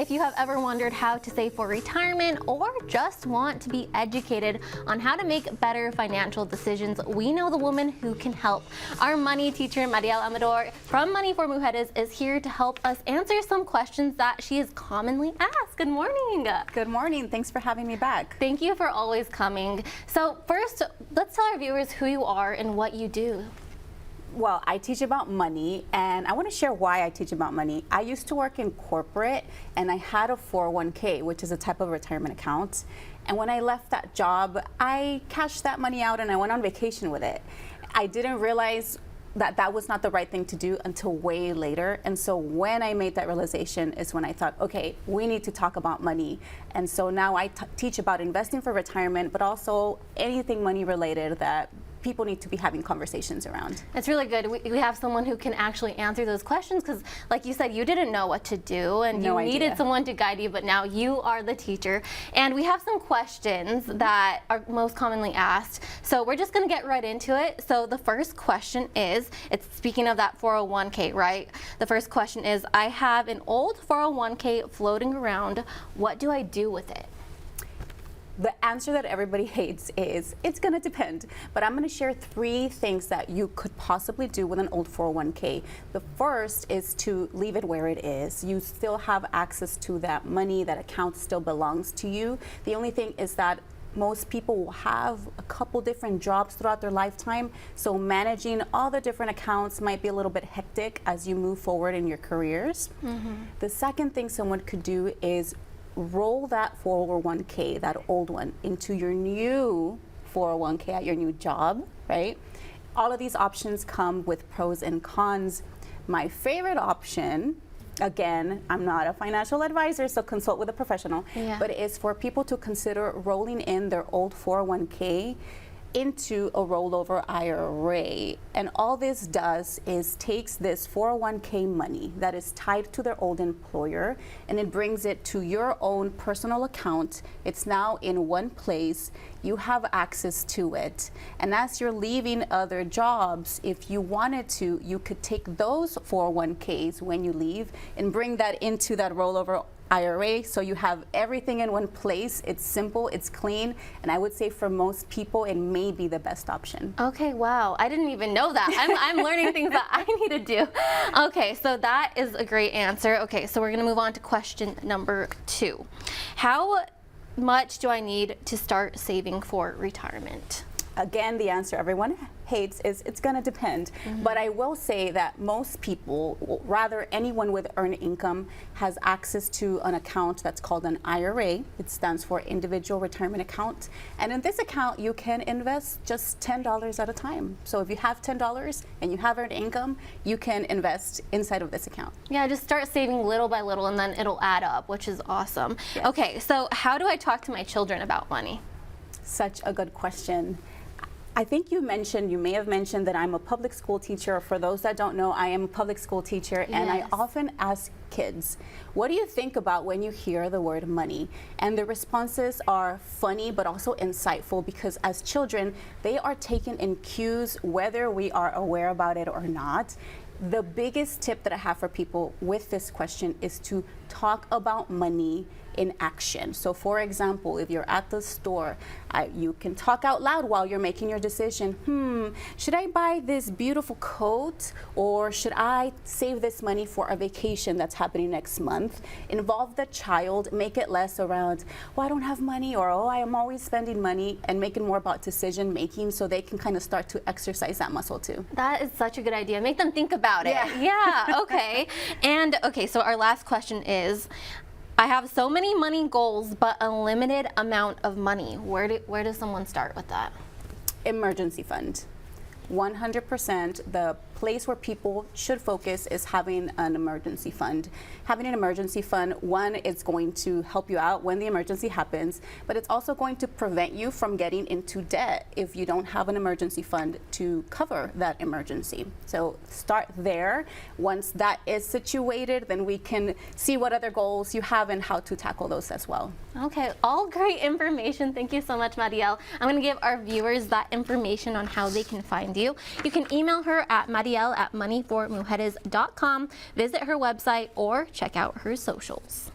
If you have ever wondered how to save for retirement or just want to be educated on how to make better financial decisions, we know the woman who can help. Our money teacher, Mariel Amador from Money for Mujeres, is here to help us answer some questions that she is commonly asked. Good morning. Good morning. Thanks for having me back. Thank you for always coming. So first, let's tell our viewers who you are and what you do. Well, I teach about money, and I want to share why I teach about money. I used to work in corporate, and I had a 401k, which is a type of retirement account. And when I left that job, I cashed that money out and I went on vacation with it. I didn't realize that that was not the right thing to do until way later. And so when I made that realization is when I thought, okay, we need to talk about money. And so now I teach about investing for retirement, but also anything money related that people need to be having conversations around. It's really good. We have someone who can actually answer those questions because, like you said, you didn't know what to do and you needed someone to guide you, but now you are the teacher. And we have some questions that are most commonly asked. So we're just going to get right into it. So the first question is, it's speaking of that 401k, right? The first question is, I have an old 401k floating around. What do I do with it? The answer that everybody hates is, it's going to depend. But I'm going to share 3 things that you could possibly do with an old 401k. The first is to leave it where it is. You still have access to that money, that account still belongs to you. The only thing is that most people will have a couple different jobs throughout their lifetime, so managing all the different accounts might be a little bit hectic as you move forward in your careers. The second thing someone could do is roll that 401k, that old one, into your new 401k at your new job, right? All of these options come with pros and cons. My favorite option, again, I'm not a financial advisor, so consult with a professional, but it's for people to consider rolling in their old 401k into a rollover IRA. And all this does is takes this 401k money that is tied to their old employer and it brings it to your own personal account. It's now in one place. You have access to it. And as you're leaving other jobs, if you wanted to, you could take those 401ks when you leave and bring that into that rollover IRA, so you have everything in one place. It's simple, it's clean, and I would say for most people it may be the best option. Okay, wow, I didn't even know that. I'm learning things that I need to do. Okay, so that is a great answer. Okay, so we're gonna move on to question number 2. How much do I need to start saving for retirement? Again, the answer everyone hates is it's going to depend. But I will say that most people, rather anyone with earned income, has access to an account that's called an IRA. It stands for Individual Retirement Account. And in this account, you can invest just $10 at a time. So if you have $10 and you have earned income, you can invest inside of this account. Yeah, just start saving little by little and then it'll add up, which is awesome. Yes. Okay, so how do I talk to my children about money? Such a good question. I think you may have mentioned that I'm a public school teacher. For those that don't know, I am a public school teacher, and I often ask kids, what do you think about when you hear the word money? And the responses are funny but also insightful, because as children, they are taking in cues whether we are aware about it or not. The biggest tip that I have for people with this question is to talk about money in action. So for example, if you're at the store, you can talk out loud while you're making your decision. Should I buy this beautiful coat, or should I save this money for a vacation that's happening next month? Involve the child, make it less around, well, I don't have money, or oh, I am always spending money, and make it more about decision making so they can kind of start to exercise that muscle too. That is such a good idea. Make them think about it. Yeah, okay. And okay, so our last question is, I have so many money goals, but a limited amount of money. Where does someone start with that? Emergency fund. 100%, the place where people should focus is having an emergency fund. Having an emergency fund, one, is going to help you out when the emergency happens, but it's also going to prevent you from getting into debt if you don't have an emergency fund to cover that emergency. So start there. Once that is situated, then we can see what other goals you have and how to tackle those as well. Okay, all great information. Thank you so much, Mariel. I'm going to give our viewers that information on how they can find you. You can email her at mariel@moneyformujeres.com, visit her website, or check out her socials.